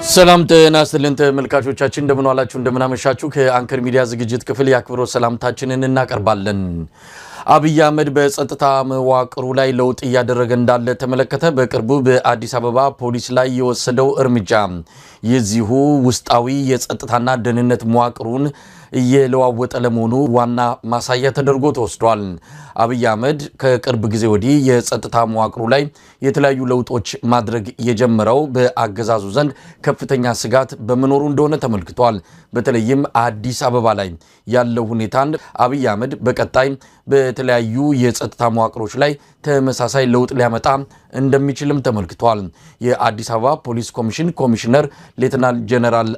ሰላም ጤና ይስጥልን ተመልካቾቻችን እንደምን ዋላችሁ እንደምን አመሻችሁ ከአንከር ሚዲያ ዝግጅት ክፍል ያክብሮ ሰላምታችንን እናቀርባለን። አብይ አህመድ በጸጥታ መዋቅሩ ላይ ለውጥ እያደረገ እንዳለ ተመለከተ። በቅርቡ በአዲስ አበባ ፖሊስ ላይ የወሰደው እርምጃ የዚሁ ውስጣዊ የጸጥታና ደህንነት መዋቅሩን እየለዋወጠ ለመሆኑ ዋና ማሳያ ተደርጎ ተወስዷል። አብይ አህመድ ከቅርብ ጊዜ ወዲህ የጸጥታ መዋቅሩ ላይ የተለያዩ ለውጦች ማድረግ የጀመረው በአገዛዙ ዘንድ ከፍተኛ ስጋት በመኖሩ እንደሆነ ተመልክቷል። በተለይም አዲስ አበባ ላይ ያለው ሁኔታን አብይ አህመድ በቀጣይ በተለያዩ የጸጥታ መዋቅሮች ላይ ተመሳሳይ ለውጥ ሊያመጣ እንደሚችልም ተመልክቷል። የአዲስ አበባ ፖሊስ ኮሚሽን ኮሚሽነር ሌተናል ጀነራል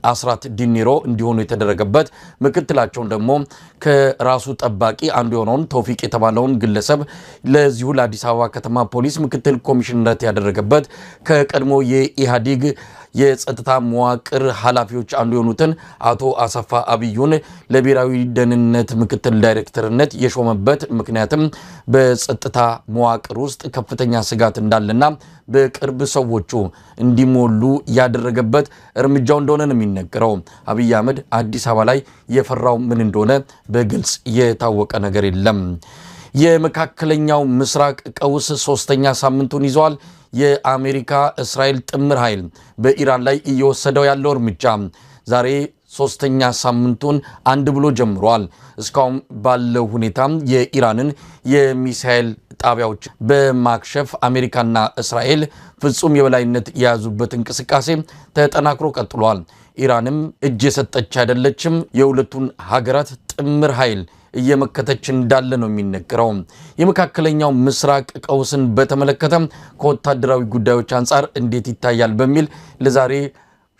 አስራት ዲኒሮ እንዲሆኑ የተደረገበት ምክትላቸውን ደግሞ ከራሱ ጠባቂ አንዱ የሆነውን ተውፊቅ የተባለውን ግለሰብ ለዚሁ ለአዲስ አበባ ከተማ ፖሊስ ምክትል ኮሚሽነርነት ያደረገበት ከቀድሞ የኢህአዴግ የጸጥታ መዋቅር ኃላፊዎች አንዱ የሆኑትን አቶ አሰፋ አብዩን ለብሔራዊ ደህንነት ምክትል ዳይሬክተርነት የሾመበት ምክንያትም በጸጥታ መዋቅር ውስጥ ከፍተኛ ስጋት እንዳለና በቅርብ ሰዎቹ እንዲሞሉ ያደረገበት እርምጃው እንደሆነ ነው የሚነገረው። አብይ አህመድ አዲስ አበባ ላይ የፈራው ምን እንደሆነ በግልጽ የታወቀ ነገር የለም። የመካከለኛው ምስራቅ ቀውስ ሶስተኛ ሳምንቱን ይዟል። የአሜሪካ እስራኤል ጥምር ኃይል በኢራን ላይ እየወሰደው ያለው እርምጃ ዛሬ ሶስተኛ ሳምንቱን አንድ ብሎ ጀምሯል። እስካሁን ባለው ሁኔታ የኢራንን የሚሳኤል ጣቢያዎች በማክሸፍ አሜሪካና እስራኤል ፍጹም የበላይነት የያዙበት እንቅስቃሴ ተጠናክሮ ቀጥሏል። ኢራንም እጅ የሰጠች አይደለችም። የሁለቱን ሀገራት ጥምር ኃይል እየመከተች እንዳለ ነው የሚነገረው። የመካከለኛው ምስራቅ ቀውስን በተመለከተ ከወታደራዊ ጉዳዮች አንጻር እንዴት ይታያል በሚል ለዛሬ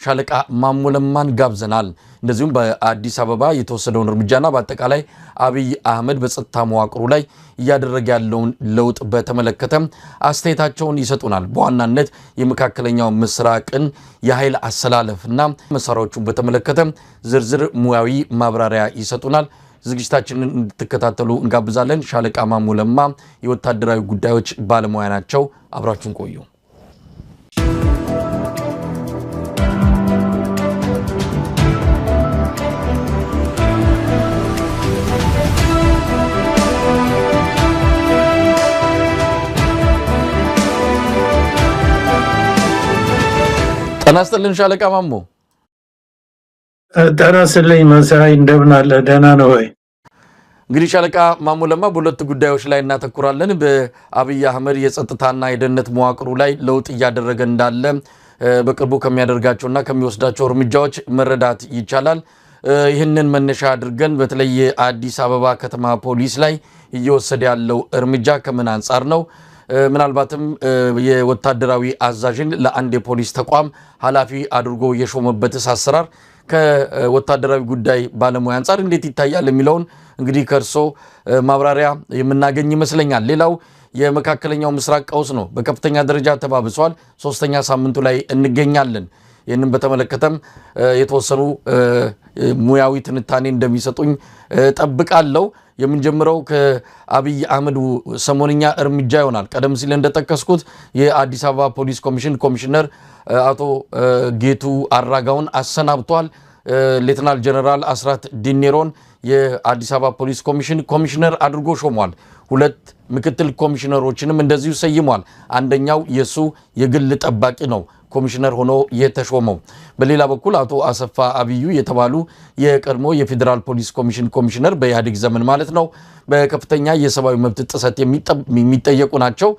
ሻለቃ ማሞ ለማን ጋብዘናል። እንደዚሁም በአዲስ አበባ የተወሰደውን እርምጃና በአጠቃላይ አብይ አህመድ በጸጥታ መዋቅሩ ላይ እያደረገ ያለውን ለውጥ በተመለከተ አስተያየታቸውን ይሰጡናል። በዋናነት የመካከለኛው ምስራቅን የኃይል አሰላለፍና መሳሪያዎቹን በተመለከተ ዝርዝር ሙያዊ ማብራሪያ ይሰጡናል። ዝግጅታችንን እንድትከታተሉ እንጋብዛለን። ሻለቃ ማሞ ለማ የወታደራዊ ጉዳዮች ባለሙያ ናቸው። አብራችሁን ቆዩ። ጤና ይስጥልን ሻለቃ ማሞ። ጤና ይስጥልኝ መሳይ፣ እንደምን አለ? ደህና ነው ወይ? እንግዲህ ሻለቃ ማሞ ለማ በሁለት ጉዳዮች ላይ እናተኩራለን። በአብይ አህመድ የጸጥታና የደህንነት መዋቅሩ ላይ ለውጥ እያደረገ እንዳለ በቅርቡ ከሚያደርጋቸውና ከሚወስዳቸው እርምጃዎች መረዳት ይቻላል። ይህንን መነሻ አድርገን በተለይ የአዲስ አበባ ከተማ ፖሊስ ላይ እየወሰደ ያለው እርምጃ ከምን አንጻር ነው? ምናልባትም የወታደራዊ አዛዥን ለአንድ የፖሊስ ተቋም ኃላፊ አድርጎ የሾመበትስ አሰራር ከወታደራዊ ጉዳይ ባለሙያ አንጻር እንዴት ይታያል የሚለውን እንግዲህ ከእርሶ ማብራሪያ የምናገኝ ይመስለኛል። ሌላው የመካከለኛው ምስራቅ ቀውስ ነው። በከፍተኛ ደረጃ ተባብሷል። ሶስተኛ ሳምንቱ ላይ እንገኛለን። ይህንን በተመለከተም የተወሰኑ ሙያዊ ትንታኔ እንደሚሰጡኝ ጠብቃለሁ። የምንጀምረው ከአብይ አህመድ ሰሞንኛ እርምጃ ይሆናል። ቀደም ሲል እንደጠቀስኩት የአዲስ አበባ ፖሊስ ኮሚሽን ኮሚሽነር አቶ ጌቱ አራጋውን አሰናብቷል። ሌተናል ጀነራል አስራት ዲኒሮን የአዲስ አበባ ፖሊስ ኮሚሽን ኮሚሽነር አድርጎ ሾሟል። ሁለት ምክትል ኮሚሽነሮችንም እንደዚሁ ሰይሟል። አንደኛው የሱ የግል ጠባቂ ነው ኮሚሽነር ሆኖ የተሾመው። በሌላ በኩል አቶ አሰፋ አብዩ የተባሉ የቀድሞ የፌዴራል ፖሊስ ኮሚሽን ኮሚሽነር በኢህአዴግ ዘመን ማለት ነው በከፍተኛ የሰብአዊ መብት ጥሰት የሚጠየቁ ናቸው።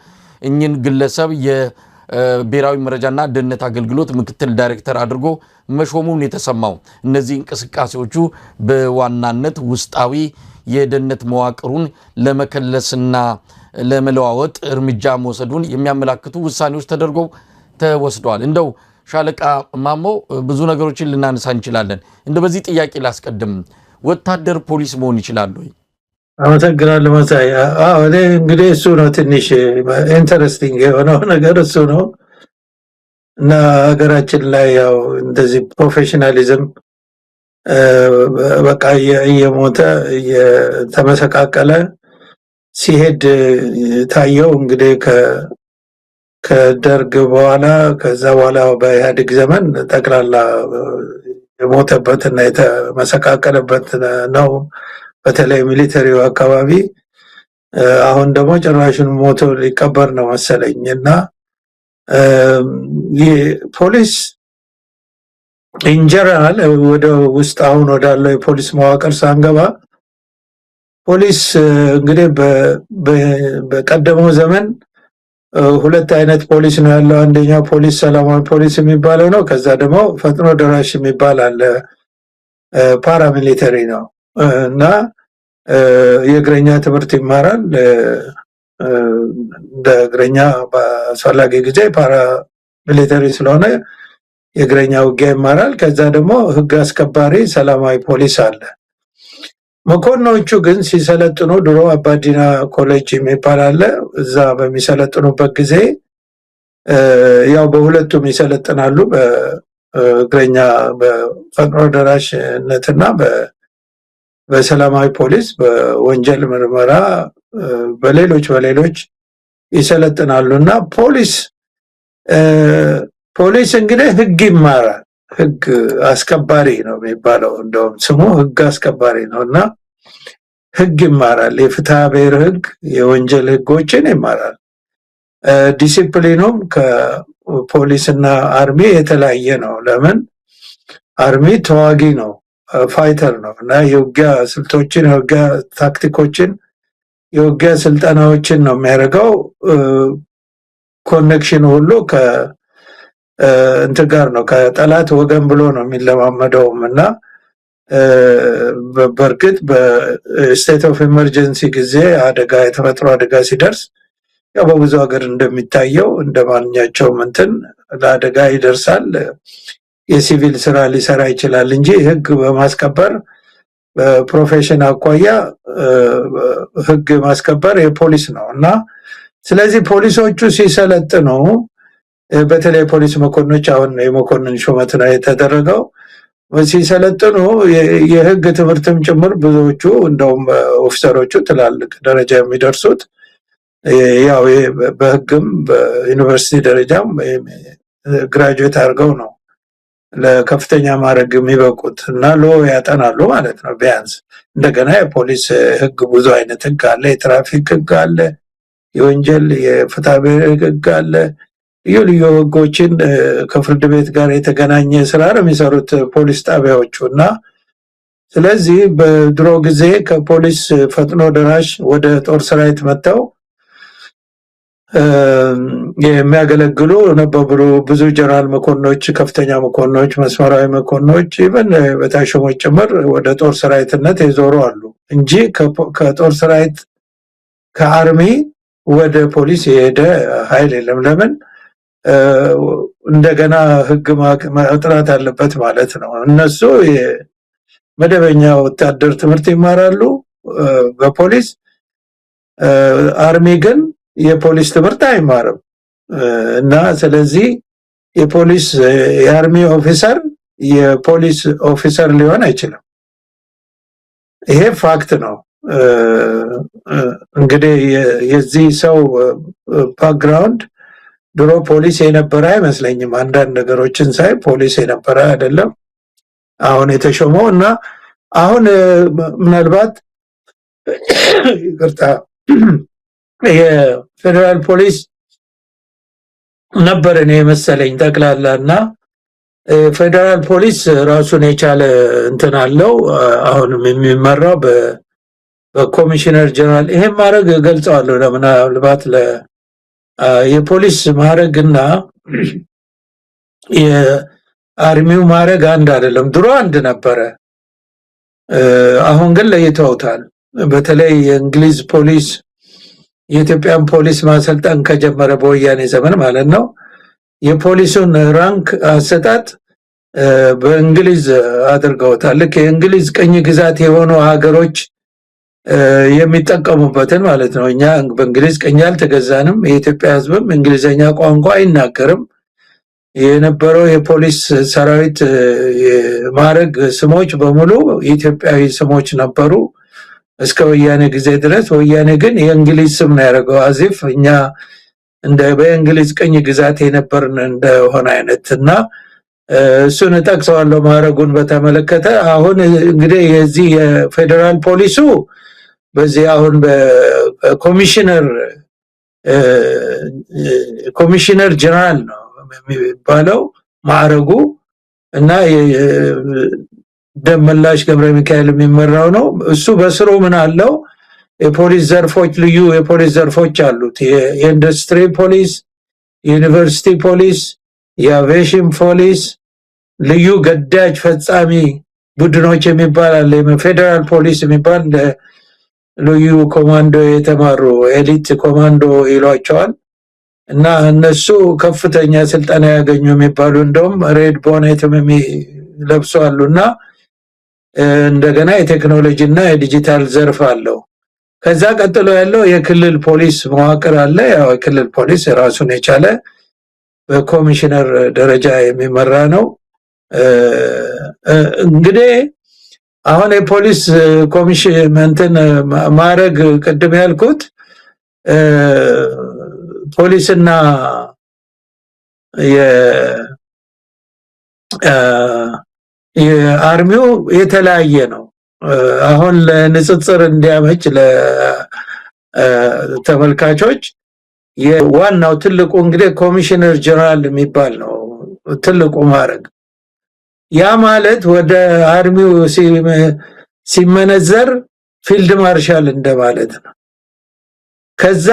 እኚህን ግለሰብ የብሔራዊ መረጃና ደህንነት አገልግሎት ምክትል ዳይሬክተር አድርጎ መሾሙን የተሰማው እነዚህ እንቅስቃሴዎቹ በዋናነት ውስጣዊ የደህንነት መዋቅሩን ለመከለስና ለመለዋወጥ እርምጃ መውሰዱን የሚያመላክቱ ውሳኔዎች ተደርገው ተወስደዋል። እንደው ሻለቃ ማሞ ብዙ ነገሮችን ልናነሳ እንችላለን። እንደ በዚህ ጥያቄ ላስቀድም፣ ወታደር ፖሊስ መሆን ይችላል ወይ? አመሰግናለሁ መሳይ። እኔ እንግዲህ እሱ ነው ትንሽ ኢንተረስቲንግ የሆነው ነገር እሱ ነው እና ሀገራችን ላይ ያው እንደዚህ ፕሮፌሽናሊዝም በቃ እየሞተ እየተመሰቃቀለ ሲሄድ ታየው። እንግዲህ ከደርግ በኋላ ከዛ በኋላ በኢህአዴግ ዘመን ጠቅላላ የሞተበትና የተመሰቃቀለበት ነው። በተለይ ሚሊተሪው አካባቢ አሁን ደግሞ ጭራሹን ሞቶ ሊቀበር ነው መሰለኝ። እና ፖሊስ ኢንጀነራል ወደ ውስጥ አሁን ወዳለው የፖሊስ መዋቅር ሳንገባ ፖሊስ እንግዲህ በቀደመው ዘመን ሁለት አይነት ፖሊስ ነው ያለው። አንደኛው ፖሊስ ሰላማዊ ፖሊስ የሚባለው ነው። ከዛ ደግሞ ፈጥኖ ደራሽ የሚባል አለ፣ ፓራሚሊተሪ ነው። እና የእግረኛ ትምህርት ይማራል። እንደ እግረኛ በአስፈላጊ ጊዜ ፓራሚሊተሪ ስለሆነ የእግረኛ ውጊያ ይማራል። ከዛ ደግሞ ህግ አስከባሪ ሰላማዊ ፖሊስ አለ። መኮንኖቹ ግን ሲሰለጥኑ ድሮ አባዲና ኮሌጅ የሚባል አለ። እዛ በሚሰለጥኑበት ጊዜ ያው በሁለቱም ይሰለጥናሉ፣ በእግረኛ በፈጥኖ ደራሽነትና በሰላማዊ ፖሊስ፣ በወንጀል ምርመራ፣ በሌሎች ይሰለጥናሉ። እና ፖሊስ እንግዲህ ህግ ይማራል። ህግ አስከባሪ ነው የሚባለው፣ እንደውም ስሙ ህግ አስከባሪ ነው። እና ህግ ይማራል። የፍትሐ ብሔር ህግ፣ የወንጀል ህጎችን ይማራል። ዲሲፕሊኑም ከፖሊስና አርሚ የተለያየ ነው። ለምን? አርሚ ተዋጊ ነው፣ ፋይተር ነው። እና የውጊያ ስልቶችን፣ የውጊያ ታክቲኮችን፣ የውጊያ ስልጠናዎችን ነው የሚያደርገው። ኮኔክሽን ሁሉ እንትን ጋር ነው፣ ከጠላት ወገን ብሎ ነው የሚለማመደውም። እና በእርግጥ በስቴት ኦፍ ኢመርጀንሲ ጊዜ አደጋ፣ የተፈጥሮ አደጋ ሲደርስ ያው በብዙ ሀገር እንደሚታየው እንደማንኛቸውም እንትን ለአደጋ ይደርሳል። የሲቪል ስራ ሊሰራ ይችላል እንጂ ህግ በማስከበር በፕሮፌሽን አኳያ ህግ ማስከበር የፖሊስ ነው። እና ስለዚህ ፖሊሶቹ ሲሰለጥኑ በተለይ ፖሊስ መኮንኖች፣ አሁን የመኮንን ሹመት ነው የተደረገው፣ ሲሰለጥኑ የህግ ትምህርትም ጭምር ብዙዎቹ እንደውም ኦፊሰሮቹ ትላልቅ ደረጃ የሚደርሱት ያው በህግም በዩኒቨርሲቲ ደረጃም ግራጁዌት አድርገው ነው ለከፍተኛ ማዕረግ የሚበቁት። እና ሎ ያጠናሉ ማለት ነው ቢያንስ። እንደገና የፖሊስ ህግ ብዙ አይነት ህግ አለ። የትራፊክ ህግ አለ፣ የወንጀል የፍትሐ ብሔር ህግ አለ። ልዩ ህጎችን ከፍርድ ቤት ጋር የተገናኘ ስራ ነው የሚሰሩት ፖሊስ ጣቢያዎቹ። እና ስለዚህ በድሮ ጊዜ ከፖሊስ ፈጥኖ ደራሽ ወደ ጦር ሰራዊት መጥተው የሚያገለግሉ ነበሩ ብዙ ጀነራል መኮንኖች፣ ከፍተኛ መኮንኖች፣ መስመራዊ መኮንኖች፣ ኢቨን በታሸሞች ጭምር ወደ ጦር ሰራዊትነት የዞሩ አሉ እንጂ ከጦር ሰራዊት ከአርሚ ወደ ፖሊስ የሄደ ኃይል የለም። ለምን? እንደገና ህግ ማጥራት አለበት ማለት ነው። እነሱ የመደበኛ ወታደር ትምህርት ይማራሉ በፖሊስ፣ አርሚ ግን የፖሊስ ትምህርት አይማርም። እና ስለዚህ የአርሚ ኦፊሰር የፖሊስ ኦፊሰር ሊሆን አይችልም። ይሄ ፋክት ነው። እንግዲህ የዚህ ሰው ባክግራውንድ ድሮ ፖሊስ የነበረ አይመስለኝም። አንዳንድ ነገሮችን ሳይ ፖሊስ የነበረ አይደለም አሁን የተሾመው። እና አሁን ምናልባት ይቅርታ የፌደራል ፖሊስ ነበር እኔ መሰለኝ ጠቅላላ። እና ፌደራል ፖሊስ ራሱን የቻለ እንትን አለው። አሁንም የሚመራው በኮሚሽነር ጀነራል። ይሄን ማድረግ ገልጸዋለሁ። ለምናልባት የፖሊስ ማዕረግና የአርሚው ማዕረግ አንድ አይደለም። ድሮ አንድ ነበረ፣ አሁን ግን ለይተውታል። በተለይ የእንግሊዝ ፖሊስ የኢትዮጵያን ፖሊስ ማሰልጠን ከጀመረ በወያኔ ዘመን ማለት ነው። የፖሊሱን ራንክ አሰጣጥ በእንግሊዝ አድርገውታል። ልክ የእንግሊዝ ቅኝ ግዛት የሆኑ ሀገሮች የሚጠቀሙበትን ማለት ነው። እኛ በእንግሊዝ ቅኝ አልተገዛንም። የኢትዮጵያ ሕዝብም እንግሊዘኛ ቋንቋ አይናገርም። የነበረው የፖሊስ ሰራዊት ማዕረግ ስሞች በሙሉ ኢትዮጵያዊ ስሞች ነበሩ እስከ ወያኔ ጊዜ ድረስ። ወያኔ ግን የእንግሊዝ ስም ነው ያደረገው። አዚፍ እኛ እንደ በእንግሊዝ ቅኝ ግዛት የነበርን እንደሆነ አይነትና እሱን ጠቅሰዋለሁ ማረጉን በተመለከተ። አሁን እንግዲህ የዚህ የፌደራል ፖሊሱ በዚህ አሁን ኮሚሽነር ጀነራል ነው የሚባለው ማዕረጉ እና ደመላሽ ገብረ ሚካኤል የሚመራው ነው። እሱ በስሩ ምን አለው የፖሊስ ዘርፎች ልዩ የፖሊስ ዘርፎች አሉት። የኢንዱስትሪ ፖሊስ፣ ዩኒቨርሲቲ ፖሊስ፣ የአቪዬሽን ፖሊስ፣ ልዩ ገዳጅ ፈጻሚ ቡድኖች የሚባል አለ። ፌደራል ፖሊስ የሚባል ልዩ ኮማንዶ የተማሩ ኤሊት ኮማንዶ ይሏቸዋል እና እነሱ ከፍተኛ ስልጠና ያገኙ የሚባሉ እንደውም ሬድ ቦኔትም የሚለብሱ አሉና እንደገና የቴክኖሎጂ እና የዲጂታል ዘርፍ አለው። ከዛ ቀጥሎ ያለው የክልል ፖሊስ መዋቅር አለ። ያው የክልል ፖሊስ ራሱን የቻለ በኮሚሽነር ደረጃ የሚመራ ነው። እንግዲህ አሁን የፖሊስ ኮሚሽን እንትን ማዕረግ ቅድም ያልኩት ፖሊስና የአርሚው የተለያየ ነው። አሁን ለንጽጽር እንዲያመች ለተመልካቾች የዋናው ትልቁ እንግዲህ ኮሚሽነር ጀነራል የሚባል ነው ትልቁ ማዕረግ። ያ ማለት ወደ አርሚው ሲመነዘር ፊልድ ማርሻል እንደማለት ነው። ከዛ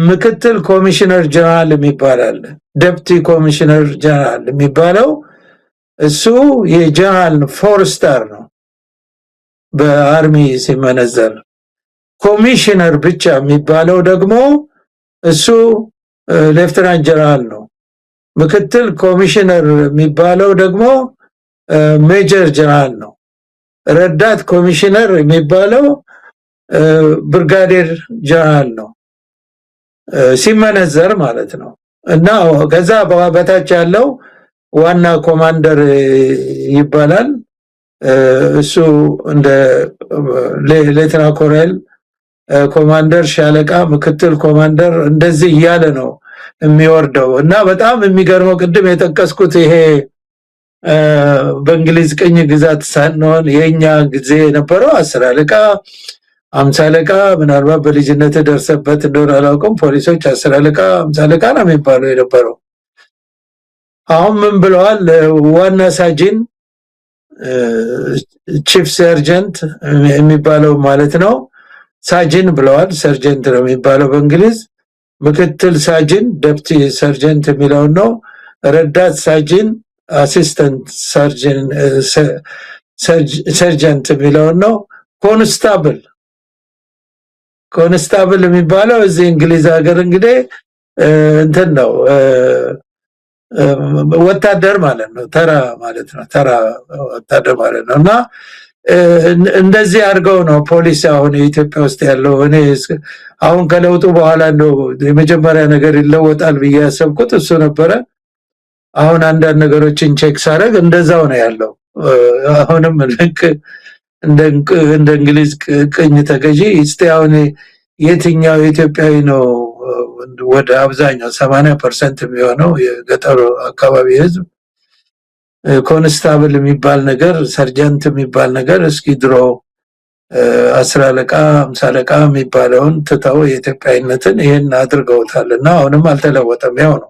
ምክትል ኮሚሽነር ጀነራል የሚባል አለ። ዴፕቲ ኮሚሽነር ጀነራል የሚባለው እሱ የጀነራል 4 ስታር ነው በአርሚ ሲመነዘር። ኮሚሽነር ብቻ የሚባለው ደግሞ እሱ ሌፍተናንት ጀነራል ነው። ምክትል ኮሚሽነር የሚባለው ደግሞ ሜጀር ጀነራል ነው። ረዳት ኮሚሽነር የሚባለው ብርጋዴር ጀነራል ነው ሲመነዘር ማለት ነው። እና ከዛ በታች ያለው ዋና ኮማንደር ይባላል። እሱ እንደ ሌተና ኮሎኔል፣ ኮማንደር፣ ሻለቃ፣ ምክትል ኮማንደር እንደዚህ እያለ ነው የሚወርደው። እና በጣም የሚገርመው ቅድም የጠቀስኩት ይሄ በእንግሊዝ ቅኝ ግዛት ሳንሆን የኛ ጊዜ የነበረው 10 አለቃ 50 አለቃ ምናልባት በልጅነት ደርሰበት እንደሆነ አላውቅም። ፖሊሶች 10 አለቃ 50 አለቃ ነው የሚባለው የነበረው። አሁን ምን ብለዋል? ዋና ሳጅን ቺፍ ሰርጀንት የሚባለው ማለት ነው ሳጅን ብለዋል። ሰርጀንት ነው የሚባለው በእንግሊዝ። ምክትል ሳጅን ዴፕቲ ሰርጀንት የሚለው ነው። ረዳት ሳጅን አሲስታንት ሰርጀንት የሚለው ነው። ኮንስታብል የሚባለው እዚህ እንግሊዝ ሀገር እንግዲህ እንትን ነው ወታደር ማለት ነው። ተራ ማለት ነው። ተራ ወታደር ማለት ነው። እና እንደዚህ አድርገው ነው ፖሊስ አሁን ኢትዮጵያ ውስጥ ያለው። እኔ አሁን ከለውጡ በኋላ ነው የመጀመሪያ ነገር ይለወጣል ብዬ ያሰብኩት እሱ ነበረ። አሁን አንዳንድ ነገሮችን ቼክ ሳደርግ እንደዛው ነው ያለው። አሁንም ልክ እንደ እንግሊዝ ቅኝ ተገዢ እስቲ አሁን የትኛው ኢትዮጵያዊ ነው ወደ አብዛኛው 80% የሚሆነው የገጠሩ አካባቢ ህዝብ ኮንስታብል የሚባል ነገር ሰርጀንት የሚባል ነገር እስኪ ድሮ 10 አለቃ 50 አለቃ የሚባለውን ትተው የኢትዮጵያዊነትን ይሄን አድርገውታልና አሁንም አልተለወጠም ያው ነው።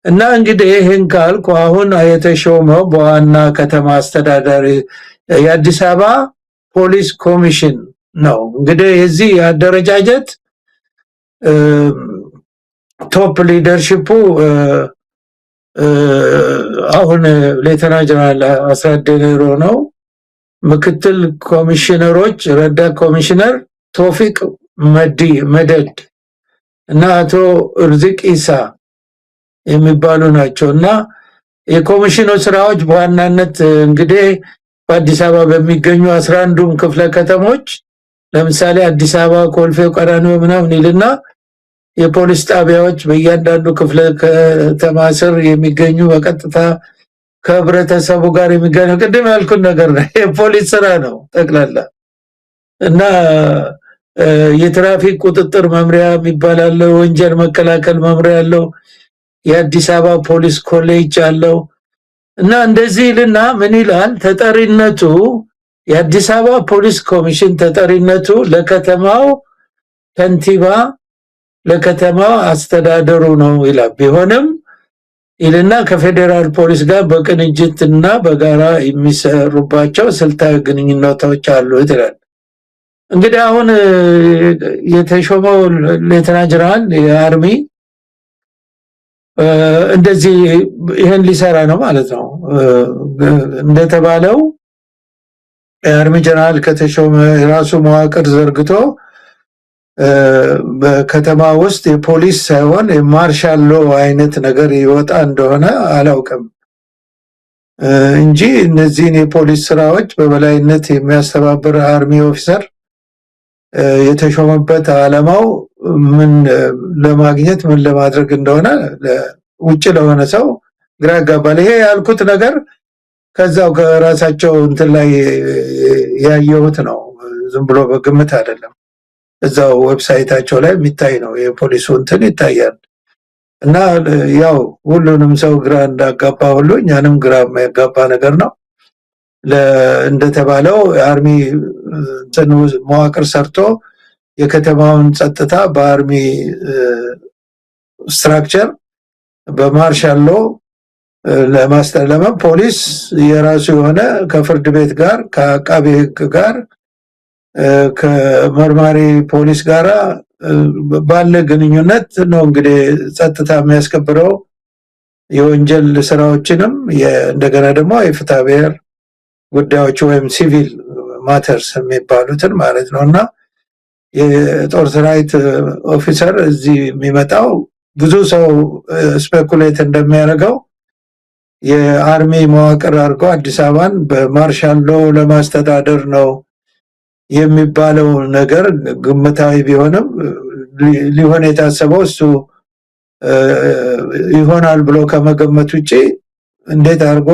እና እንግዲህ ይሄን ካልኩ አሁን የተሾመው በዋና ከተማ አስተዳዳሪ የአዲስ አበባ ፖሊስ ኮሚሽን ነው። እንግዲህ የዚህ አደረጃጀት ቶፕ ሊደርሺፑ አሁን ሌተና ጀነራል አሳደሮ ነው። ምክትል ኮሚሽነሮች ረዳት ኮሚሽነር ቶፊቅ መደድ እና አቶ እርዝቅ ኢሳ የሚባሉ ናቸው። እና የኮሚሽኑ ስራዎች በዋናነት እንግዲህ በአዲስ አበባ በሚገኙ 11ዱም ክፍለ ከተሞች ለምሳሌ አዲስ አበባ ኮልፌ ቀራኒዮ ምናምን ይልና የፖሊስ ጣቢያዎች በእያንዳንዱ ክፍለ ከተማ ስር የሚገኙ በቀጥታ ከህብረተሰቡ ጋር የሚገኙ ቅድም ያልኩት ነገር ነው። የፖሊስ ስራ ነው ጠቅላላ። እና የትራፊክ ቁጥጥር መምሪያ የሚባል አለው፣ ወንጀል መከላከል መምሪያ አለው፣ የአዲስ አበባ ፖሊስ ኮሌጅ አለው እና እንደዚህ ይልና ምን ይላል ተጠሪነቱ የአዲስ አበባ ፖሊስ ኮሚሽን ተጠሪነቱ ለከተማው ከንቲባ ለከተማው አስተዳደሩ ነው ይላል። ቢሆንም ይልና ከፌዴራል ፖሊስ ጋር በቅንጅትና በጋራ የሚሰሩባቸው ስልታዊ ግንኙነቶች አሉ ይላል። እንግዲህ አሁን የተሾመው ሌተና ጀነራል የአርሚ እንደዚህ ይሄን ሊሰራ ነው ማለት ነው። እንደተባለው የአርሚ ጀነራል ከተሾመ የራሱ መዋቅር ዘርግቶ በከተማ ውስጥ የፖሊስ ሳይሆን የማርሻል ሎ አይነት ነገር ይወጣ እንደሆነ አላውቅም እንጂ እነዚህን የፖሊስ ስራዎች በበላይነት የሚያስተባብር አርሚ ኦፊሰር የተሾመበት ዓላማው ምን ለማግኘት ምን ለማድረግ እንደሆነ ውጭ ለሆነ ሰው ግራ ያጋባል። ይሄ ያልኩት ነገር ከዛው ከራሳቸው እንትን ላይ ያየሁት ነው፣ ዝም ብሎ በግምት አይደለም። እዛው ዌብሳይታቸው ላይ የሚታይ ነው፣ የፖሊሱ እንትን ይታያል። እና ያው ሁሉንም ሰው ግራ እንዳጋባ ሁሉ እኛንም ግራ የሚያጋባ ነገር ነው። እንደተባለው አርሚ እንትን መዋቅር ሰርቶ የከተማውን ጸጥታ በአርሚ ስትራክቸር በማርሻል ሎ ለማስተላለፍ ፖሊስ የራሱ የሆነ ከፍርድ ቤት ጋር ከአቃቤ ሕግ ጋር ከመርማሪ ፖሊስ ጋር ባለ ግንኙነት ነው እንግዲህ ጸጥታ የሚያስከብረው የወንጀል ስራዎችንም እንደገና ደግሞ የፍትሐ ብሔር ጉዳዮች ወይም ሲቪል ማተርስ የሚባሉትን ማለት ነውና የጦር ሰራዊት ኦፊሰር እዚህ የሚመጣው ብዙ ሰው ስፔኩሌት እንደሚያደርገው የአርሚ መዋቅር አድርጎ አዲስ አበባን በማርሻል ሎ ለማስተዳደር ነው የሚባለው ነገር ግምታዊ ቢሆንም ሊሆን የታሰበው እሱ ይሆናል ብሎ ከመገመት ውጪ እንዴት አድርጎ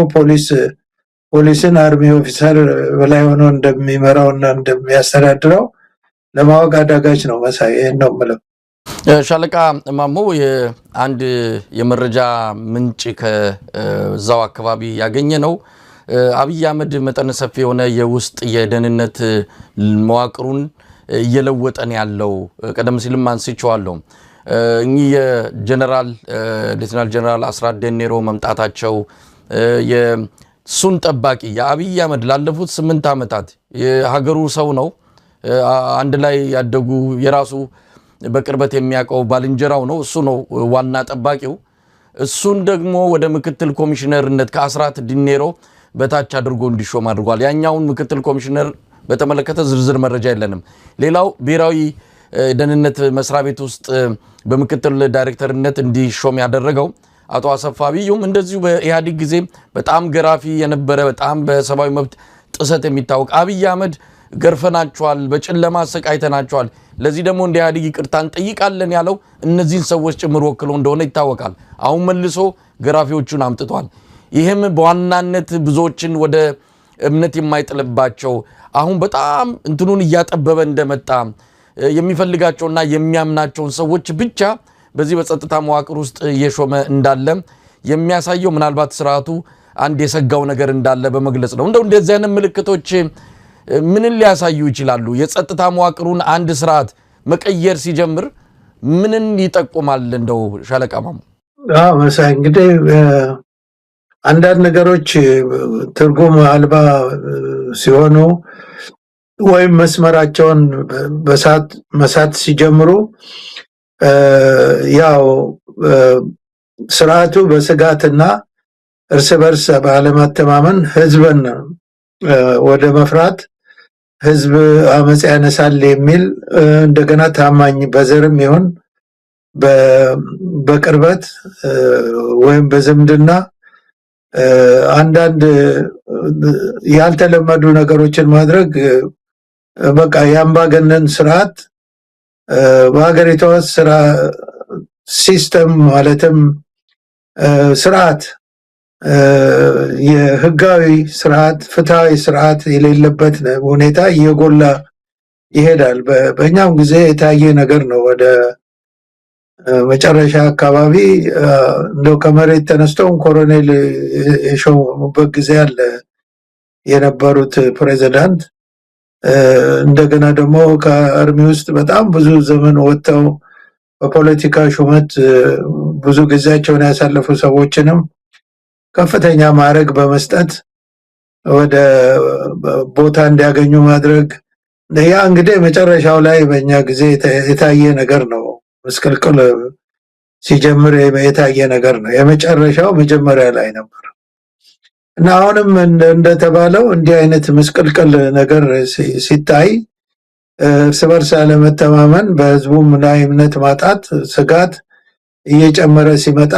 ፖሊስን አርሚ ኦፊሰር በላይ ሆኖ እንደሚመራውና እንደሚያስተዳድረው ለማወቅ አዳጋች ነው። መሳይ ይሄን ነው የምለው። ሻለቃ ማሞ አንድ የመረጃ ምንጭ ከዛው አካባቢ ያገኘ ነው አብይ አህመድ መጠነ ሰፊ የሆነ የውስጥ የደህንነት መዋቅሩን እየለወጠ ነው ያለው። ቀደም ሲልም አንስቼዋለሁ። እኚህ የጀነራል ሌተናል ጀነራል አስራት ዴኔሮ መምጣታቸው የሱን ጠባቂ የአብይ አህመድ ላለፉት 8 ዓመታት የሀገሩ ሰው ነው፣ አንድ ላይ ያደጉ የራሱ በቅርበት የሚያውቀው ባልንጀራው ነው፣ እሱ ነው ዋና ጠባቂው። እሱን ደግሞ ወደ ምክትል ኮሚሽነርነት ከአስራት ዴኔሮ በታች አድርጎ እንዲሾም አድርጓል። ያኛውን ምክትል ኮሚሽነር በተመለከተ ዝርዝር መረጃ የለንም። ሌላው ብሔራዊ ደህንነት መስሪያ ቤት ውስጥ በምክትል ዳይሬክተርነት እንዲሾም ያደረገው አቶ አሰፋ ቢዩም እንደዚሁ በኢህአዴግ ጊዜ በጣም ገራፊ የነበረ በጣም በሰብአዊ መብት ጥሰት የሚታወቅ አብይ አህመድ ገርፈናቸዋል፣ በጨለማ አሰቃይተናቸዋል፣ ለዚህ ደግሞ እንደ ኢህአዴግ ይቅርታ እንጠይቃለን ያለው እነዚህን ሰዎች ጭምር ወክሎ እንደሆነ ይታወቃል። አሁን መልሶ ገራፊዎቹን አምጥቷል። ይህም በዋናነት ብዙዎችን ወደ እምነት የማይጥልባቸው አሁን በጣም እንትኑን እያጠበበ እንደመጣ የሚፈልጋቸውና የሚያምናቸውን ሰዎች ብቻ በዚህ በጸጥታ መዋቅር ውስጥ እየሾመ እንዳለ የሚያሳየው ምናልባት ስርዓቱ አንድ የሰጋው ነገር እንዳለ በመግለጽ ነው። እንደዚህ አይነት ምልክቶች ምንን ሊያሳዩ ይችላሉ? የጸጥታ መዋቅሩን አንድ ስርዓት መቀየር ሲጀምር ምንን ይጠቁማል? እንደው ሻለቃ ማሙ። መሳይ እንግዲህ አንዳንድ ነገሮች ትርጉም አልባ ሲሆኑ ወይም መስመራቸውን መሳት ሲጀምሩ ያው ስርዓቱ በስጋትና እርስ በርስ ባለመተማመን ህዝብን ወደ መፍራት ህዝብ አመጽ ያነሳል የሚል እንደገና ታማኝ በዘርም ይሁን በቅርበት ወይም በዝምድና አንዳንድ ያልተለመዱ ነገሮችን ማድረግ በቃ የአምባገነን ስርዓት በሀገሪቷ ስራ ሲስተም ማለትም ስርዓት የህጋዊ ስርዓት ፍትሃዊ ስርዓት የሌለበት ሁኔታ እየጎላ ይሄዳል። በእኛም ጊዜ የታየ ነገር ነው። ወደ መጨረሻ አካባቢ እንደው ከመሬት ተነስተው ኮሎኔል የሾሙበት ጊዜ አለ የነበሩት ፕሬዝዳንት። እንደገና ደግሞ ከአርሚ ውስጥ በጣም ብዙ ዘመን ወጥተው በፖለቲካ ሹመት ብዙ ጊዜያቸውን ያሳለፉ ሰዎችንም ከፍተኛ ማዕረግ በመስጠት ወደ ቦታ እንዲያገኙ ማድረግ ያ እንግዲህ መጨረሻው ላይ በእኛ ጊዜ የታየ ነገር ነው። መስቀልቅል ሲጀምር የታየ ነገር ነው። የመጨረሻው መጀመሪያ ላይ ነበር እና አሁንም እንደተባለው እንዲህ አይነት መስቀልቅል ነገር ሲታይ እርስ በርስ ያለመተማመን፣ በህዝቡም ላይ እምነት ማጣት፣ ስጋት እየጨመረ ሲመጣ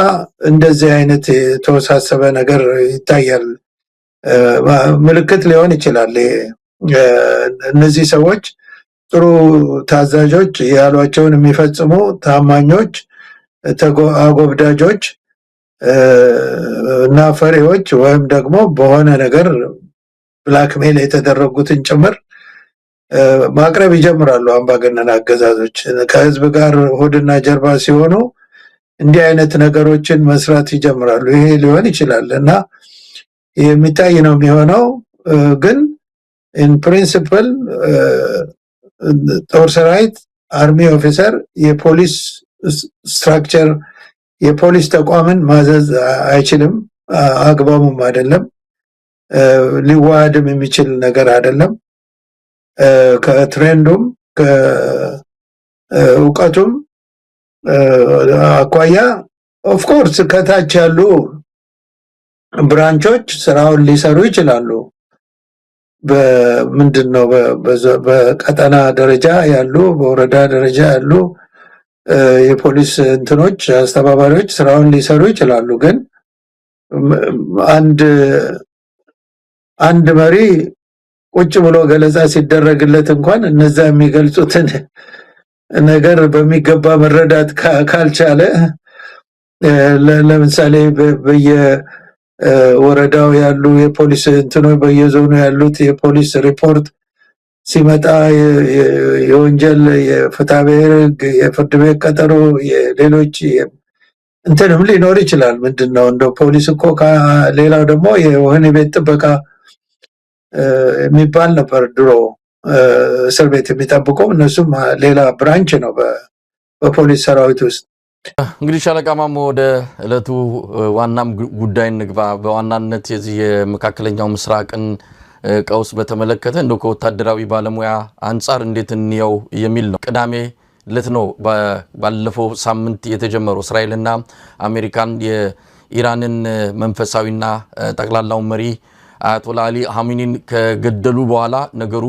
እንደዚህ አይነት የተወሳሰበ ነገር ይታያል። ምልክት ሊሆን ይችላል። እነዚህ ሰዎች ጥሩ ታዛዦች ያሏቸውን የሚፈጽሙ ታማኞች፣ አጎብዳጆች እና ፈሪዎች ወይም ደግሞ በሆነ ነገር ብላክሜል የተደረጉትን ጭምር ማቅረብ ይጀምራሉ። አምባገነን አገዛዞች ከህዝብ ጋር ሆድና ጀርባ ሲሆኑ እንዲህ አይነት ነገሮችን መስራት ይጀምራሉ። ይሄ ሊሆን ይችላል እና የሚታይ ነው የሚሆነው። ግን ኢን ፕሪንሲፕል ጦር ሰራዊት፣ አርሚ ኦፊሰር የፖሊስ ስትራክቸር የፖሊስ ተቋምን ማዘዝ አይችልም፣ አግባቡም አይደለም፣ ሊዋሃድም የሚችል ነገር አይደለም። ከትሬንዱም ከእውቀቱም አኳያ ኦፍኮርስ ከታች ያሉ ብራንቾች ስራውን ሊሰሩ ይችላሉ። በምንድነው በቀጠና ደረጃ ያሉ፣ በወረዳ ደረጃ ያሉ የፖሊስ እንትኖች አስተባባሪዎች ስራውን ሊሰሩ ይችላሉ። ግን አንድ መሪ ቁጭ ብሎ ገለጻ ሲደረግለት እንኳን እነዛ የሚገልጹትን ነገር በሚገባ መረዳት ካልቻለ ለምሳሌ በየወረዳው ያሉ የፖሊስ እንትኖች በየዞኑ ያሉት የፖሊስ ሪፖርት ሲመጣ የወንጀል የፍትሐብሔር ሕግ የፍርድ ቤት ቀጠሮ የሌሎች እንትንም ሊኖር ይችላል። ምንድነው እንደ ፖሊስ እኮ ሌላው ደግሞ የወህኒ ቤት ጥበቃ የሚባል ነበር ድሮ እስር ቤት የሚጠብቀው፣ እነሱም ሌላ ብራንች ነው በፖሊስ ሰራዊት ውስጥ። እንግዲህ ሻለቃ ማሞ ወደ ዕለቱ ዋናም ጉዳይ እንግባ። በዋናነት የዚህ የመካከለኛው ምስራቅን ቀውስ በተመለከተ እንደው ከወታደራዊ ባለሙያ አንጻር እንዴት እንየው የሚል ነው። ቅዳሜ ዕለት ነው ባለፈው ሳምንት የተጀመረው እስራኤልና አሜሪካን የኢራንን መንፈሳዊና ጠቅላላው መሪ አያቶላ አሊ ሀሚኒን ከገደሉ በኋላ ነገሩ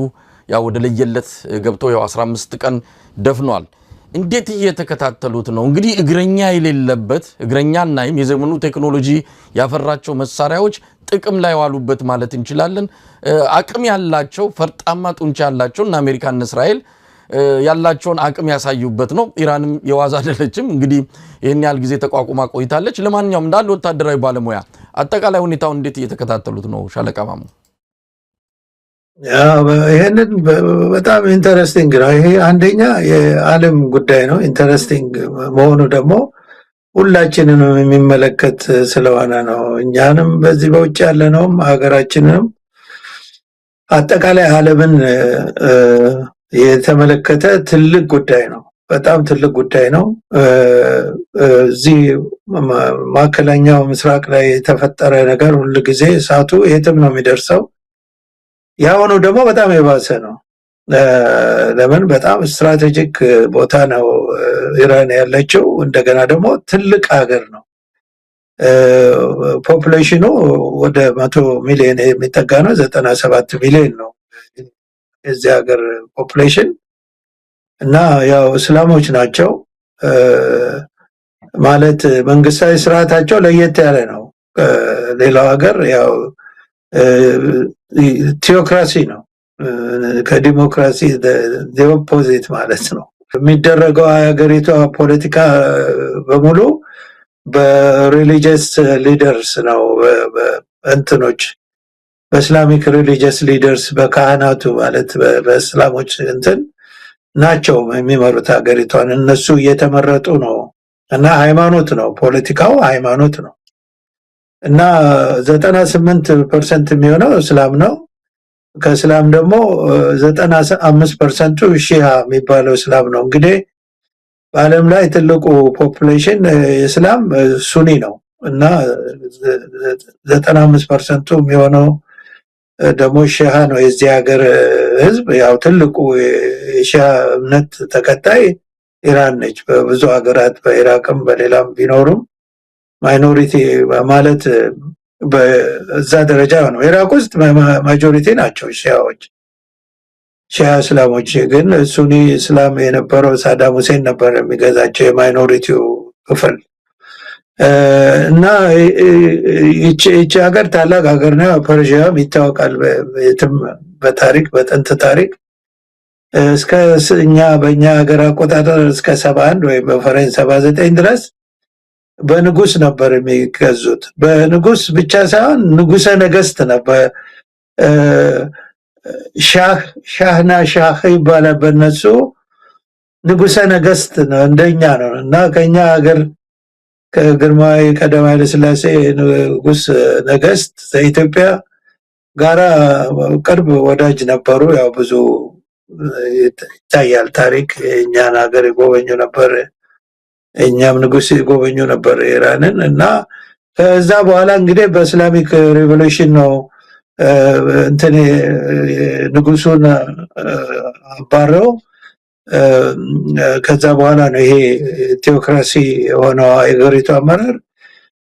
ያው ወደ ለየለት ገብቶ ያው 15 ቀን ደፍኗል። እንዴት እየተከታተሉት ነው? እንግዲህ እግረኛ የሌለበት እግረኛና የዘመኑ ቴክኖሎጂ ያፈራቸው መሳሪያዎች ጥቅም ላይ ዋሉበት ማለት እንችላለን። አቅም ያላቸው ፈርጣማ ጡንቻ ያላቸው እና አሜሪካና እስራኤል ያላቸውን አቅም ያሳዩበት ነው። ኢራንም የዋዛ አይደለችም። እንግዲህ ይሄን ያህል ጊዜ ተቋቁማ ቆይታለች። ለማንኛውም እንዳለ ወታደራዊ ባለሙያ አጠቃላይ ሁኔታው እንዴት እየተከታተሉት ነው ሻለቃ ማሙ? ይሄንን በጣም ኢንተረስቲንግ ነው። ይሄ አንደኛ የዓለም ጉዳይ ነው። ኢንተረስቲንግ መሆኑ ደግሞ ሁላችንንም የሚመለከት ስለሆነ ነው። እኛንም በዚህ በውጭ ያለነውም ሀገራችንንም አጠቃላይ ዓለምን የተመለከተ ትልቅ ጉዳይ ነው። በጣም ትልቅ ጉዳይ ነው። እዚህ ማዕከለኛው ምስራቅ ላይ የተፈጠረ ነገር ሁሉ ጊዜ እሳቱ የትም ነው የሚደርሰው። ያሁኑ ደግሞ በጣም የባሰ ነው። ለምን? በጣም ስትራቴጂክ ቦታ ነው ኢራን ያለችው። እንደገና ደግሞ ትልቅ ሀገር ነው። ፖፑሌሽኑ ወደ 100 ሚሊዮን የሚጠጋ ነው። 97 ሚሊዮን ነው የዚህ ሀገር ፖፑሌሽን እና ያው እስላሞች ናቸው ማለት መንግስታዊ ስርዓታቸው ለየት ያለ ነው። ሌላው ሀገር ያው ቲዮክራሲ ነው። ከዲሞክራሲ ኦፖዚት ማለት ነው። የሚደረገው ሀገሪቷ ፖለቲካ በሙሉ በሪሊጂየስ ሊደርስ ነው። እንትኖች በእስላሚክ ሪሊጂየስ ሊደርስ በካህናቱ ማለት በእስላሞች እንትን ናቸው የሚመሩት ሀገሪቷን። እነሱ እየተመረጡ ነው እና ሃይማኖት ነው፣ ፖለቲካው ሃይማኖት ነው እና 98% የሚሆነው እስላም ነው። ከእስላም ደግሞ 95% ሺዓ የሚባለው እስላም ነው። እንግዲህ በዓለም ላይ ትልቁ ፖፑሌሽን እስላም ሱኒ ነው እና 95% የሚሆነው ደግሞ ሺዓ ነው የዚህ ሀገር ህዝብ። ያው ትልቁ የሺዓ እምነት ተከታይ ኢራን ነች። በብዙ ሀገራት በኢራቅም በሌላም ቢኖሩም ማይኖሪቲ ማለት በዛ ደረጃ ነው። ኢራቅ ውስጥ ማጆሪቲ ናቸው ሺዓዎች፣ ሺዓ እስላሞች። ግን ሱኒ እስላም የነበረው ሳዳም ሁሴን ነበር የሚገዛቸው የማይኖሪቲው ክፍል እና ይቺ ሀገር ታላቅ ሀገር ነው። ፐርሺያም ይታወቃል በታሪክ በጥንት ታሪክ እስከ በእኛ ሀገር አቆጣጠር እስከ 71 ወይም በፈረንጅ 79 ድረስ በንጉስ ነበር የሚገዙት። በንጉስ ብቻ ሳይሆን ንጉሰ ነገስት ነበር። ሻህና ሻህ ይባላል በእነሱ። ንጉሰ ነገስት ነው፣ እንደኛ ነው እና ከኛ ሀገር ከግርማዊ ቀዳማዊ ኃይለ ሥላሴ ንጉስ ነገስት ዘኢትዮጵያ ጋራ ቅርብ ወዳጅ ነበሩ። ያው ብዙ ይታያል ታሪክ። የእኛን ሀገር ይጎበኙ ነበር፣ እኛም ንጉስ ይጎበኙ ነበር ኢራንን። እና ከዛ በኋላ እንግዲህ በእስላሚክ ሪቮሉሽን ነው እንትን ንጉሱን አባረው ከዛ በኋላ ነው ይሄ ቴዎክራሲ የሆነው የሀገሪቱ አመራር።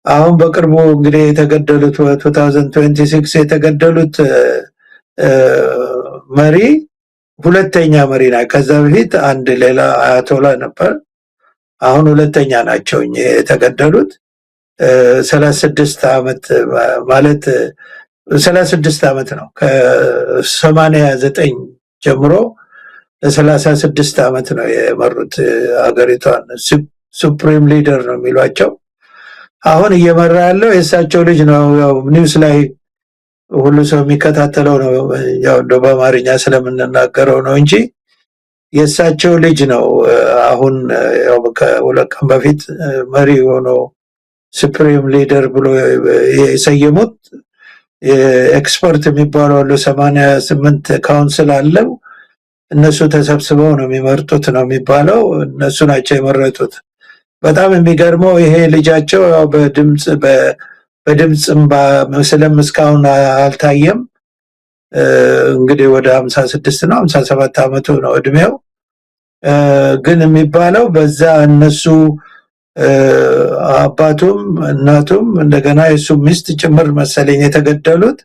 አሁን በቅርቡ እንግዲህ የተገደሉት 2026 የተገደሉት መሪ ሁለተኛ መሪ ናቸው። ከዛ በፊት አንድ ሌላ አያቶላ ነበር። አሁን ሁለተኛ ናቸው የተገደሉት። 36 ዓመት ማለት 36 ዓመት ነው። ከ89 ጀምሮ ለ36 ዓመት ነው የመሩት ሀገሪቷን። ሱፕሪም ሊደር ነው የሚሏቸው። አሁን እየመራ ያለው የእሳቸው ልጅ ነው። ያው ኒውስ ላይ ሁሉ ሰው የሚከታተለው ነው። ያው እንደው በአማርኛ ስለምንናገረው ነው እንጂ የእሳቸው ልጅ ነው። አሁን ያው ከሁለት ቀን በፊት መሪ ሆኖ ሱፕሪም ሊደር ብሎ የሰየሙት። ኤክስፐርት የሚባለው 88 ካውንስል አለው። እነሱ ተሰብስበው ነው የሚመርጡት ነው የሚባለው። እነሱ ናቸው የመረጡት። በጣም የሚገርመው ይሄ ልጃቸው ያው በድምጽም በምስልም እስካሁን አልታየም። እንግዲህ ወደ 56 ነው 57 ዓመቱ ነው እድሜው። ግን የሚባለው በዛ እነሱ አባቱም እናቱም እንደገና የሱ ሚስት ጭምር መሰለኝ የተገደሉት።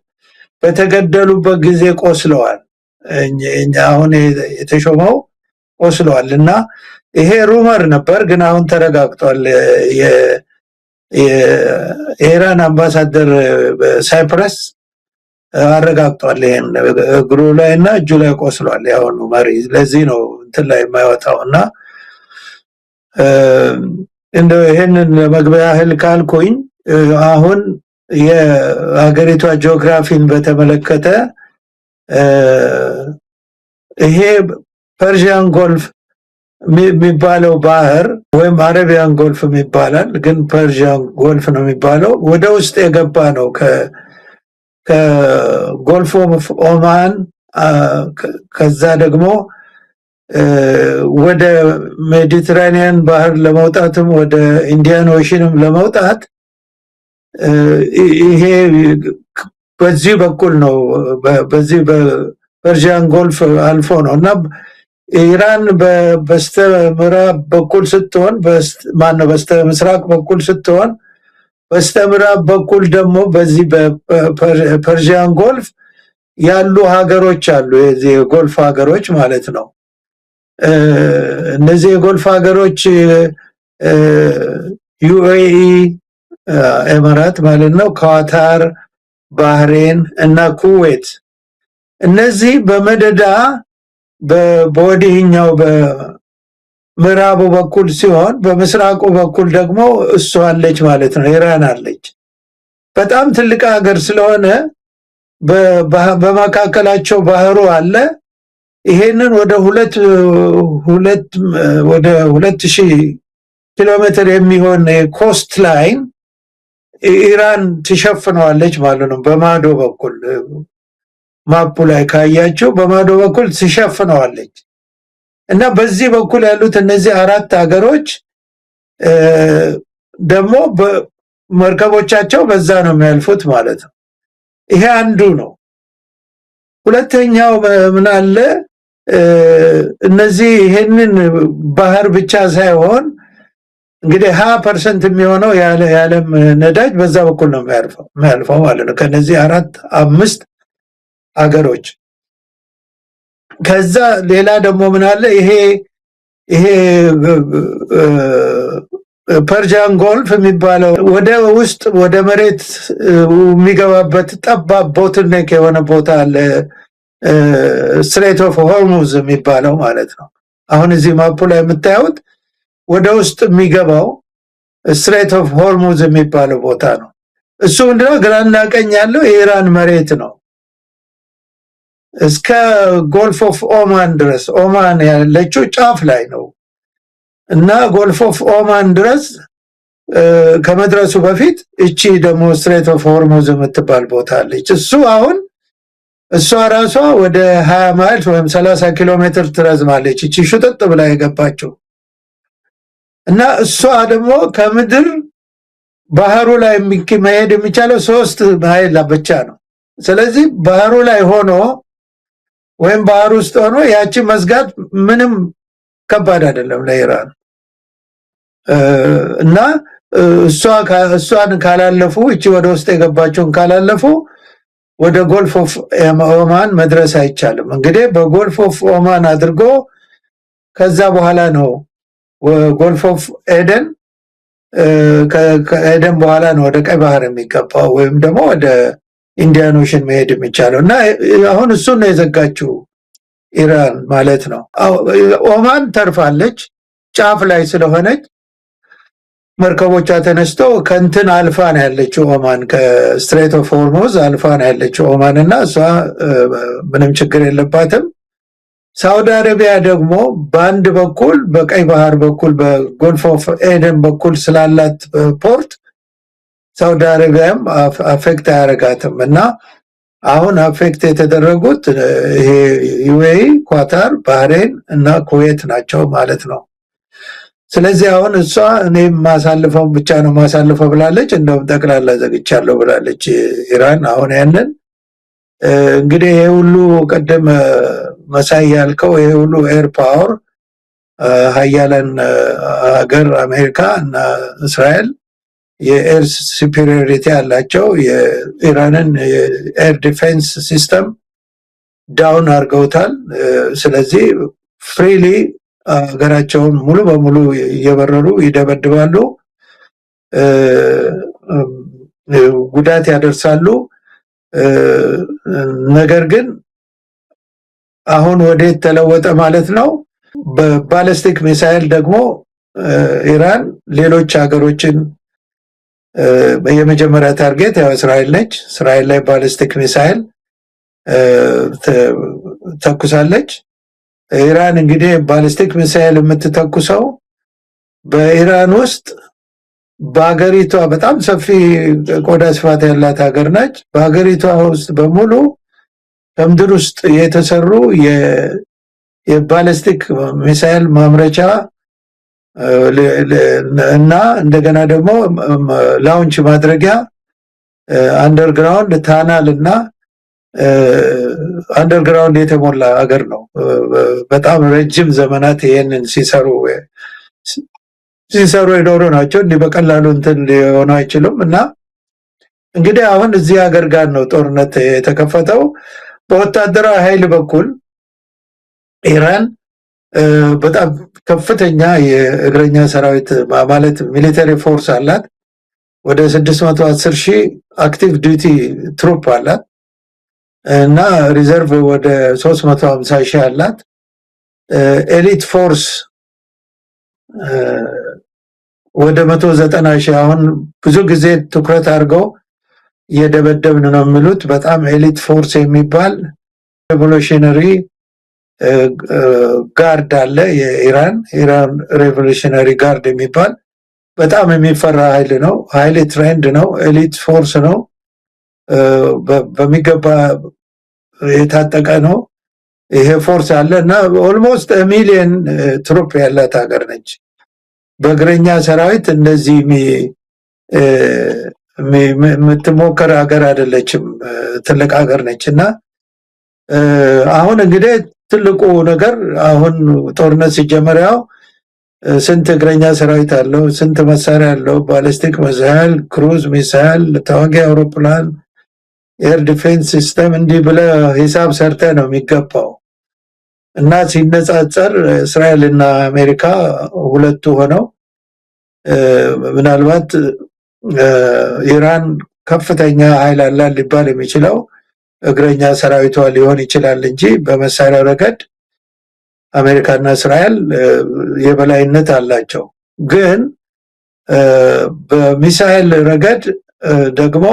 በተገደሉበት ጊዜ ቆስለዋል። አሁን የተሾመው ቆስለዋል እና ይሄ ሩመር ነበር፣ ግን አሁን ተረጋግጧል። የኢራን አምባሳደር ሳይፕረስ አረጋግጧል። ይሄን እግሩ ላይ እና እጁ ላይ ቆስሏል ያሁኑ መሪ። ለዚህ ነው እንትን ላይ የማይወጣው እና እንደው ይሄንን መግቢያ ያህል ካልኩኝ አሁን የሀገሪቷ ጂኦግራፊን በተመለከተ ይሄ ፐርሺያን ጎልፍ የሚባለው ባህር ወይም አረቢያን ጎልፍ ይባላል፣ ግን ፐርሺያን ጎልፍ ነው የሚባለው። ወደ ውስጥ የገባ ነው ከጎልፍ ኦፍ ኦማን ከዛ ደግሞ ወደ ሜዲትራኒያን ባህር ለመውጣትም ወደ ኢንዲያን ኦሽንም ለመውጣት ይሄ በዚህ በኩል ነው። በዚህ በፐርሺያን ጎልፍ አልፎ ነው እና ኢራን በስተምዕራብ በኩል ስትሆን ማነው በስተምስራቅ በኩል ስትሆን በስተምዕራብ በኩል ደግሞ በዚህ በፐርሺያን ጎልፍ ያሉ ሀገሮች አሉ። የዚህ የጎልፍ ሀገሮች ማለት ነው። እነዚህ የጎልፍ ሀገሮች ዩኤኢ ኤማራት ማለት ነው፣ ኳታር፣ ባህሬን እና ኩዌት እነዚህ በመደዳ በወዲህኛው በምዕራቡ በኩል ሲሆን በምስራቁ በኩል ደግሞ እሷ አለች ማለት ነው፣ ኢራን አለች። በጣም ትልቅ ሀገር ስለሆነ በመካከላቸው ባህሩ አለ። ይሄንን ወደ 2000 ኪሎ ሜትር የሚሆን ኮስት ላይን ኢራን ትሸፍነዋለች ማለት ነው። በማዶ በኩል ማፑ ላይ ካያችሁ በማዶ በኩል ትሸፍነዋለች እና በዚህ በኩል ያሉት እነዚህ አራት ሀገሮች ደግሞ መርከቦቻቸው በዛ ነው የሚያልፉት ማለት ነው። ይሄ አንዱ ነው። ሁለተኛው ምን አለ እነዚህ ይሄንን ባህር ብቻ ሳይሆን እንግዲህ 20% የሚሆነው የዓለም ነዳጅ በዛ በኩል ነው የሚያልፈው ማለት ነው ከነዚህ 4-5 ሀገሮች። ከዛ ሌላ ደግሞ ምን አለ ይሄ ፐርጂያን ጎልፍ የሚባለው ወደ ውስጥ ወደ መሬት የሚገባበት ጠባብ ቦትልኔክ የሆነ ቦታ አለ ስትሬት ኦፍ ሆርሙዝ የሚባለው ማለት ነው። አሁን እዚህ ማፑ ላይ የምታዩት ወደ ውስጥ የሚገባው ስትሬት ኦፍ ሆርሙዝ የሚባለው ቦታ ነው። እሱ ምንድነው ግራና ቀኝ ያለው የኢራን መሬት ነው እስከ ጎልፍ ኦፍ ኦማን ድረስ። ኦማን ያለችው ጫፍ ላይ ነው እና ጎልፍ ኦፍ ኦማን ድረስ ከመድረሱ በፊት እቺ ደግሞ ስትሬት ኦፍ ሆርሙዝ የምትባል ቦታ አለች። እሷ ራሷ ወደ 20 ማይልስ ወይም 30 ኪሎ ሜትር ትረዝማለች እቺ ሽጥጥ ብላ የገባችው እና እሷ ደግሞ ከምድር ባህሩ ላይ መሄድ የሚቻለው 3 ማይል ብቻ ነው። ስለዚህ ባህሩ ላይ ሆኖ ወይም ባህር ውስጥ ሆኖ ያቺ መዝጋት ምንም ከባድ አይደለም ለኢራን እና እሷን ካላለፉ እቺ ወደ ውስጥ የገባችውን ካላለፉ ወደ ጎልፍ ኦፍ ኦማን መድረስ አይቻልም። እንግዲህ በጎልፍ ኦፍ ኦማን አድርጎ ከዛ በኋላ ነው ጎልፍ ኦፍ ኤደን ከኤደን በኋላ ነው ወደ ቀይ ባህር የሚገባው ወይም ደግሞ ወደ ኢንዲያን ኦሽን መሄድ የሚቻለው እና አሁን እሱን ነው የዘጋችው ኢራን ማለት ነው። ኦማን ተርፋለች ጫፍ ላይ ስለሆነች መርከቦቿ ተነስተው ከንትን አልፋ ነው ያለችው ኦማን ከስትሬት ኦፍ ሆርሙዝ አልፋ ነው ያለችው ኦማን እና እሷ ምንም ችግር የለባትም። ሳውዲ አረቢያ ደግሞ በአንድ በኩል በቀይ ባህር በኩል በጎልፍ ኦፍ ኤደን በኩል ስላላት ፖርት ሳውዲ አረቢያም አፌክት አያረጋትም እና አሁን አፌክት የተደረጉት ይሄ ዩኤኢ፣ ኳታር፣ ባህሬን እና ኩዌት ናቸው ማለት ነው። ስለዚህ አሁን እሷ እኔም ማሳልፈው ብቻ ነው ማሳልፈው ብላለች። እንደውም ጠቅላላ ዘግቻለሁ ብላለች ኢራን። አሁን ያንን እንግዲህ ይሄ ሁሉ ቀደም መሳይ ያልከው ይሄ ሁሉ ኤር ፓወር ሀያላን ሀገር አሜሪካ እና እስራኤል የኤር ሱፐሪዮሪቲ ያላቸው የኢራንን ኤር ዲፌንስ ሲስተም ዳውን አድርገውታል። ስለዚህ ፍሪሊ ሀገራቸውን ሙሉ በሙሉ እየበረሩ ይደበድባሉ፣ ጉዳት ያደርሳሉ። ነገር ግን አሁን ወዴት ተለወጠ ማለት ነው? በባሊስቲክ ሚሳይል ደግሞ ኢራን ሌሎች ሀገሮችን የመጀመሪያ ታርጌት ያው እስራኤል ነች። እስራኤል ላይ ባሊስቲክ ሚሳይል ተኩሳለች። ኢራን እንግዲህ ባሊስቲክ ሚሳይል የምትተኩሰው በኢራን ውስጥ በአገሪቷ በጣም ሰፊ ቆዳ ስፋት ያላት ሀገር ነች። በአገሪቷ ውስጥ በሙሉ ከምድር ውስጥ የተሰሩ የባሊስቲክ ሚሳይል ማምረቻ እና እንደገና ደግሞ ላውንች ማድረጊያ አንደርግራውንድ ታናል እና አንደርግራውንድ የተሞላ ሀገር ነው። በጣም ረጅም ዘመናት ይሄንን ሲሰሩ የኖሩ ናቸው። እንዲህ በቀላሉ እንትን ሊሆኑ አይችሉም እና እንግዲህ አሁን እዚህ ሀገር ጋር ነው ጦርነት የተከፈተው። በወታደራዊ ኃይል በኩል ኢራን በጣም ከፍተኛ የእግረኛ ሰራዊት ማለት ሚሊተሪ ፎርስ አላት። ወደ 610,000 አክቲቭ ዲዩቲ ትሩፕ አላት እና ሪዘርቭ ወደ 350,000 አላት። ኤሊት ፎርስ ወደ 190,000 አሁን ብዙ ጊዜ ትኩረት አድርገው እየደበደብን ነው የሚሉት በጣም ኤሊት ፎርስ የሚባል ሬቮሉሽነሪ ጋርድ አለ፣ የኢራን ሬቮሉሽነሪ ጋርድ የሚባል በጣም የሚፈራ ኃይል ነው። ሃይሊ ትሬንድ ነው። ኤሊት ፎርስ ነው። በሚገባ የታጠቀ ነው። ይሄ ፎርስ አለ እና ኦልሞስት ሚሊየን ትሩፕ ያላት ሀገር ነች። በእግረኛ ሰራዊት እንደዚህ የምትሞከር ሀገር አይደለችም። ትልቅ ሀገር ነች እና አሁን እንግዲህ ትልቁ ነገር አሁን ጦርነት ሲጀመር ያው ስንት እግረኛ ሰራዊት አለው፣ ስንት መሳሪያ አለው፣ ባሊስቲክ ሚሳይል፣ ክሩዝ ሚሳይል፣ ተዋጊ አውሮፕላን፣ ኤር ዲፌንስ ሲስተም እንዲህ ብለህ ሂሳብ ሰርተህ ነው የሚገባው እና ሲነጻጸር እስራኤል እና አሜሪካ ሁለቱ ሆነው ምናልባት ኢራን ከፍተኛ ኃይል አላት ሊባል የሚችለው እግረኛ ሰራዊቷ ሊሆን ይችላል እንጂ በመሳሪያ ረገድ አሜሪካና እስራኤል የበላይነት አላቸው። ግን በሚሳኤል ረገድ ደግሞ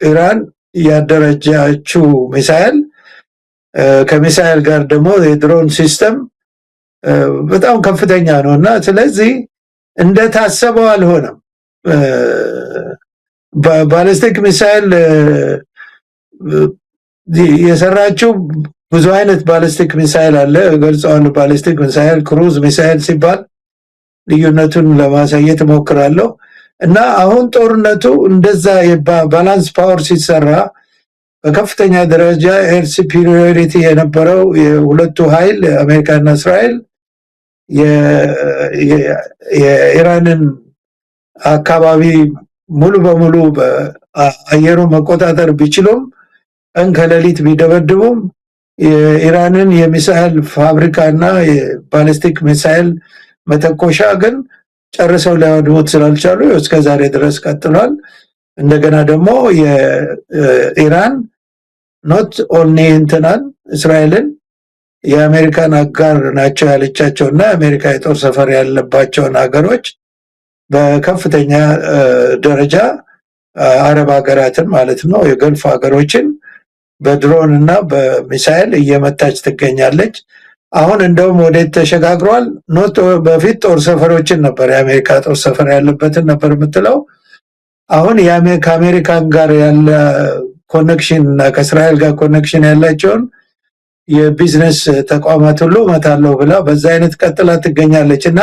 ኢራን ያደረጃችው ሚሳኤል ከሚሳኤል ጋር ደግሞ የድሮን ሲስተም በጣም ከፍተኛ ነው እና ስለዚህ እንደታሰበው አልሆነም። ባሊስቲክ ሚሳኤል የሰራችው ብዙ አይነት ባሊስቲክ ሚሳኤል አለ፣ ገልጸዋል። ባሊስቲክ ሚሳኤል፣ ክሩዝ ሚሳኤል ሲባል ልዩነቱን ለማሳየት እሞክራለሁ እና አሁን ጦርነቱ እንደዛ ባላንስ ፓወር ሲሰራ በከፍተኛ ደረጃ ኤር ሱፐሪዮሪቲ የነበረው የሁለቱ ኃይል አሜሪካና እስራኤል የኢራንን አካባቢ ሙሉ በሙሉ በአየሩ መቆጣጠር ቢችሉም ቀን ከሌሊት ቢደበድቡም የኢራንን የሚሳኤል ፋብሪካና የባሊስቲክ ሚሳኤል መተኮሻ ግን ጨርሰው ሊያወድሙት ስላልቻሉ እስከ ዛሬ ድረስ ቀጥሏል። እንደገና ደግሞ የኢራን ኖት ኦንሊ እንትናን እስራኤልን የአሜሪካን አጋር ናቸው ያለቻቸውና የአሜሪካ የጦር ሰፈር ያለባቸውን ሀገሮች በከፍተኛ ደረጃ አረብ ሀገራትን ማለት ነው የገልፍ ሀገሮችን በድሮን እና በሚሳኤል እየመታች ትገኛለች። አሁን እንደውም ወዴት ተሸጋግሯል? ኖት በፊት ጦር ሰፈሮችን ነበር የአሜሪካ ጦር ሰፈር ያለበትን ነበር የምትለው። አሁን ከአሜሪካን ጋር ያለ ኮኔክሽን እና ከእስራኤል ጋር ኮኔክሽን ያላቸውን የቢዝነስ ተቋማት ሁሉ መታለው ብላ በዛ አይነት ቀጥላ ትገኛለች እና